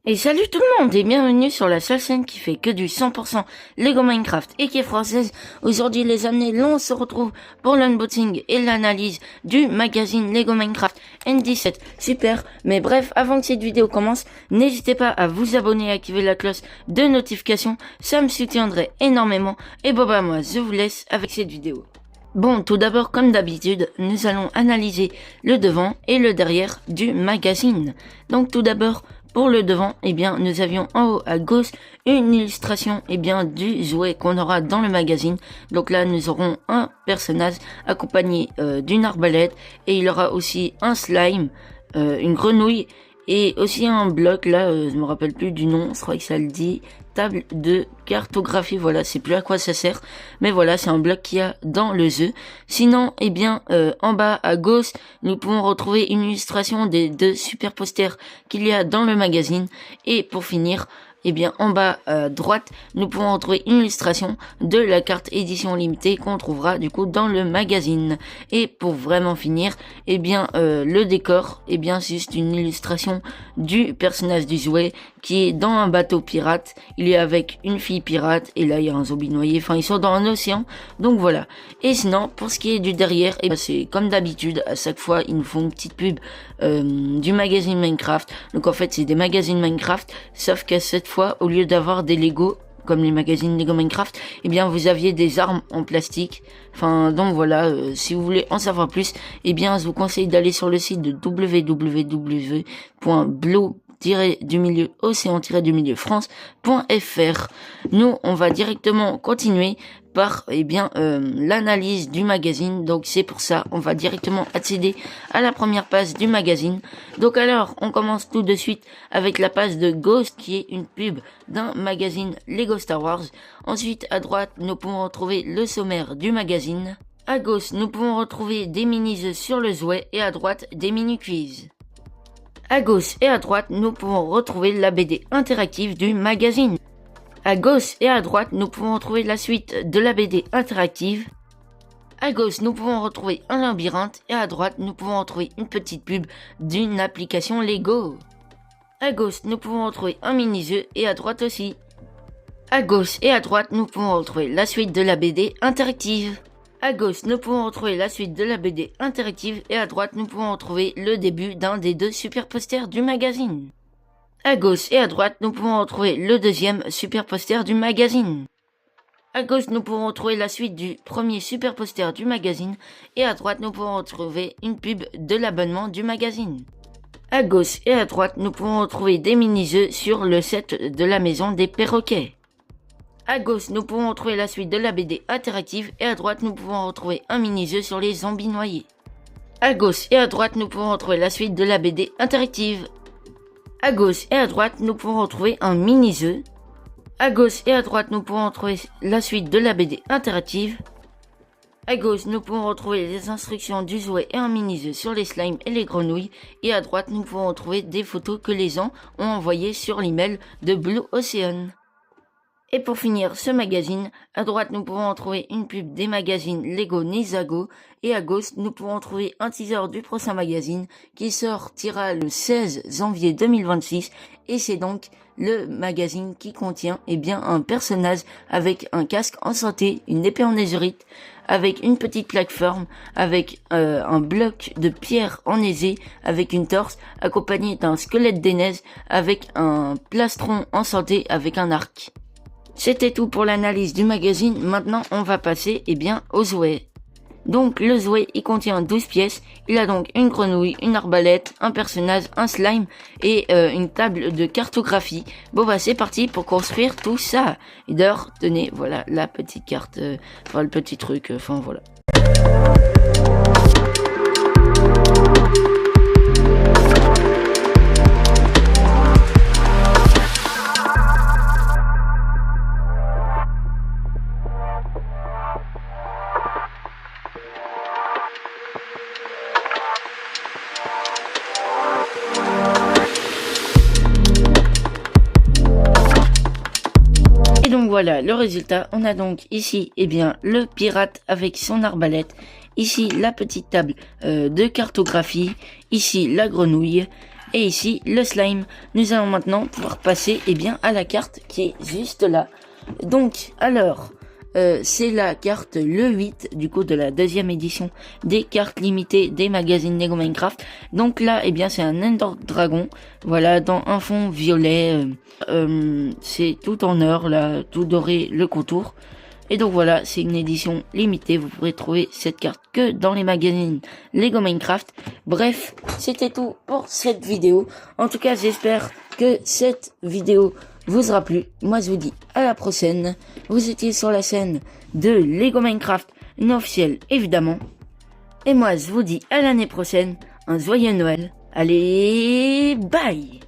Et salut tout le monde et bienvenue sur la seule chaîne qui fait que du 100% Lego Minecraft et qui est française. Aujourd'hui les amis, l'on se retrouve pour l'unboxing et l'analyse du magazine Lego Minecraft N17. Super, mais bref, avant que cette vidéo commence, n'hésitez pas à vous abonner et activer la cloche de notification, ça me soutiendrait énormément. Et bon bah moi je vous laisse avec cette vidéo. Bon, tout d'abord, comme d'habitude, nous allons analyser le devant et le derrière du magazine. Donc tout d'abord, pour le devant, eh bien, nous avions en haut à gauche une illustration, eh bien, du jouet qu'on aura dans le magazine. Donc là, nous aurons un personnage accompagné d'une arbalète et il y aura aussi un slime, une grenouille et aussi un bloc. Là, je me rappelle plus du nom, je crois que ça le dit. Table de cartographie, voilà, c'est plus à quoi ça sert, mais voilà, c'est un bloc qu'il y a dans le jeu. Sinon, eh bien, en bas à gauche, nous pouvons retrouver une illustration des deux super posters qu'il y a dans le magazine. Et pour finir, eh bien, en bas à droite, nous pouvons retrouver une illustration de la carte édition limitée qu'on trouvera du coup dans le magazine. Et pour vraiment finir, eh bien, le décor, eh bien, c'est juste une illustration du personnage du jouet qui est dans un bateau pirate. Il est avec une fille pirate et là il y a un zombie noyé. Enfin, ils sont dans un océan. Donc voilà. Et sinon, pour ce qui est du derrière, eh ben, c'est comme d'habitude. À chaque fois, ils nous font une petite pub du magazine Minecraft. Donc en fait, c'est des magazines Minecraft, sauf qu'à cette fois, au lieu d'avoir des Lego comme les magazines Lego Minecraft, eh bien vous aviez des armes en plastique. Enfin donc voilà, si vous voulez en savoir plus, eh bien je vous conseille d'aller sur le site de www.blue-océan-france.fr. Nous, on va directement continuer par l'analyse du magazine. Donc c'est pour ça, on va directement accéder à la première page du magazine. Donc alors, on commence tout de suite avec la page de Ghost qui est une pub d'un magazine Lego Star Wars. Ensuite, à droite, nous pouvons retrouver le sommaire du magazine. À gauche, nous pouvons retrouver des mini-jeux sur le jouet et à droite, des mini-quiz. À gauche et à droite, nous pouvons retrouver la BD interactive du magazine. À gauche et à droite, nous pouvons retrouver la suite de la BD interactive. À gauche, nous pouvons retrouver un labyrinthe et à droite, nous pouvons retrouver une petite pub d'une application Lego. À gauche, nous pouvons retrouver un mini-jeu et à droite aussi. À gauche et à droite, nous pouvons retrouver la suite de la BD interactive. À gauche, nous pouvons retrouver la suite de la BD interactive et à droite, nous pouvons retrouver le début d'un des deux super posters du magazine. À gauche et à droite, nous pouvons retrouver le deuxième super poster du magazine. À gauche, nous pouvons retrouver la suite du premier super poster du magazine et à droite, nous pouvons retrouver une pub de l'abonnement du magazine. À gauche et à droite, nous pouvons retrouver des mini-jeux sur le set de la maison des perroquets. À gauche, nous pouvons retrouver la suite de la BD interactive et à droite, nous pouvons retrouver un mini-jeu sur les zombies noyés. À gauche et à droite, nous pouvons retrouver la suite de la BD interactive. À gauche et à droite, nous pouvons retrouver un mini-jeu. À gauche et à droite, nous pouvons retrouver la suite de la BD interactive. À gauche, nous pouvons retrouver les instructions du jouet et un mini-jeu sur les slimes et les grenouilles. Et à droite, nous pouvons retrouver des photos que les gens ont envoyées sur l'email de Blue Ocean. Et pour finir ce magazine, à droite nous pouvons trouver une pub des magazines Lego Ninjago et à gauche nous pouvons trouver un teaser du prochain magazine qui sortira le 16 janvier 2026 et c'est donc le magazine qui contient un personnage avec un casque en santé, une épée en netherite, avec une petite plateforme, avec un bloc de pierre enneigé, avec une torse, accompagné d'un squelette d'aînesse, avec un plastron en santé, avec un arc. C'était tout pour l'analyse du magazine, maintenant on va passer au jouet. Donc le jouet il contient 12 pièces, il a donc une grenouille, une arbalète, un personnage, un slime et une table de cartographie. Bon bah c'est parti pour construire tout ça. Et d'ailleurs tenez voilà la petite carte, le petit truc, voilà. Et donc voilà le résultat, on a donc ici le pirate avec son arbalète, ici la petite table de cartographie, ici la grenouille, Et ici, le slime. Nous allons maintenant pouvoir passer à la carte qui est juste là. Donc, alors, c'est la carte le 8 du coup de la deuxième édition des cartes limitées des magazines Lego Minecraft. Donc là, c'est un Ender Dragon. Voilà, dans un fond violet. C'est tout en or, là, tout doré le contour. Et donc voilà, c'est une édition limitée, vous pourrez trouver cette carte que dans les magazines Lego Minecraft. Bref, c'était tout pour cette vidéo. En tout cas, j'espère que cette vidéo vous aura plu. Moi, je vous dis à la prochaine. Vous étiez sur la chaîne de Lego Minecraft, une officielle évidemment. Et moi, je vous dis à l'année prochaine. Un joyeux Noël. Allez, bye!